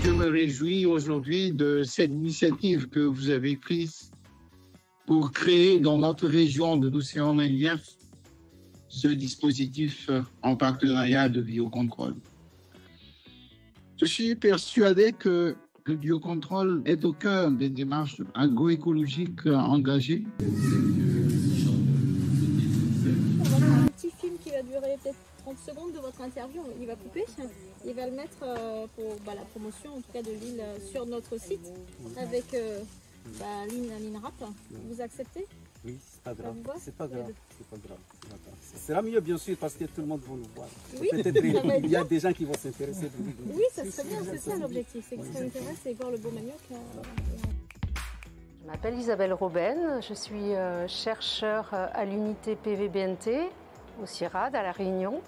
Je me réjouis aujourd'hui de cette initiative que vous avez prise pour créer dans notre région de l'océan Indien ce dispositif en partenariat de biocontrôle. Je suis persuadé que le biocontrôle est au cœur des démarches agroécologiques engagées. On va faire un petit film qui va durer peut-être 30 secondes de votre interview. Il va couper. Il va le mettre pour la promotion en tout cas de l'île sur notre site avec l'INRAP. Vous acceptez? Oui, c'est pas grave. C'est pas grave. C'est pas grave. Ce sera mieux bien sûr parce que tout le monde va nous voir. Oui, peut-être il y a des gens qui vont s'intéresser. Oui, ça serait bien, c'est ça l'objectif. C'est que ça m'intéresse, c'est voir le beau manioc. Je m'appelle Isabelle Robben, je suis chercheure à l'unité PVBNT au CIRAD à La Réunion.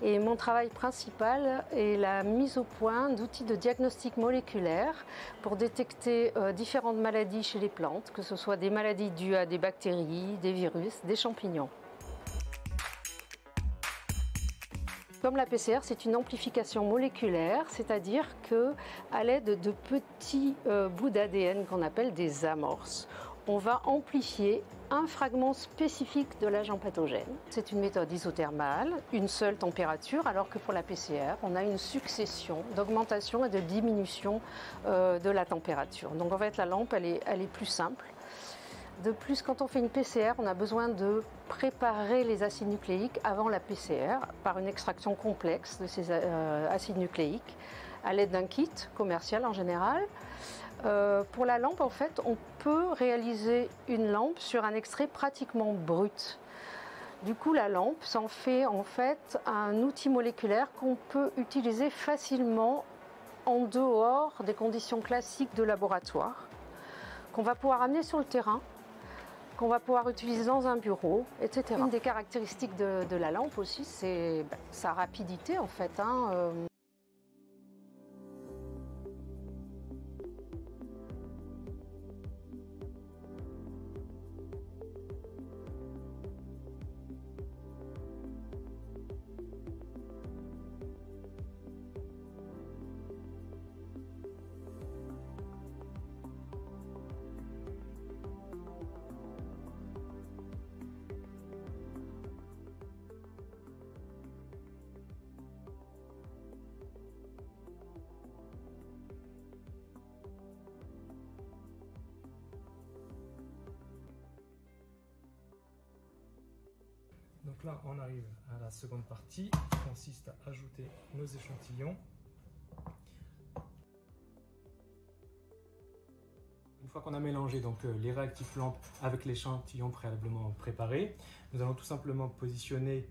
Et mon travail principal est la mise au point d'outils de diagnostic moléculaire pour détecter différentes maladies chez les plantes, que ce soit des maladies dues à des bactéries, des virus, des champignons. Comme la PCR, c'est une amplification moléculaire, c'est-à-dire qu'à l'aide de petits bouts d'ADN qu'on appelle des amorces, on va amplifier un fragment spécifique de l'agent pathogène. C'est une méthode isothermale, une seule température, alors que pour la PCR, on a une succession d'augmentation et de diminution de la température. Donc en fait, la lampe, elle est plus simple. De plus, quand on fait une PCR, on a besoin de préparer les acides nucléiques avant la PCR par une extraction complexe de ces acides nucléiques à l'aide d'un kit commercial en général. Pour la lampe, en fait, on peut réaliser une lampe sur un extrait pratiquement brut. Du coup, la lampe s'en fait en fait un outil moléculaire qu'on peut utiliser facilement en dehors des conditions classiques de laboratoire, qu'on va pouvoir amener sur le terrain, qu'on va pouvoir utiliser dans un bureau, etc. Une des caractéristiques de la lampe aussi, c'est sa rapidité en fait. Donc là, on arrive à la seconde partie qui consiste à ajouter nos échantillons. Une fois qu'on a mélangé donc, les réactifs lampes avec l'échantillon préalablement préparé, nous allons tout simplement positionner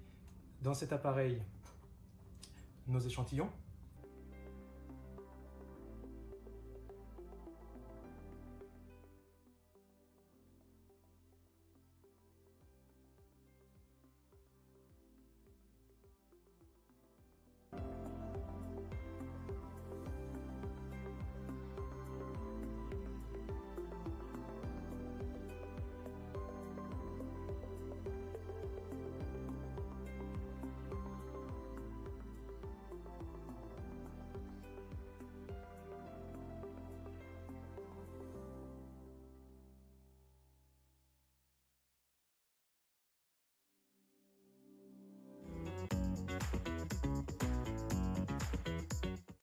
dans cet appareil nos échantillons.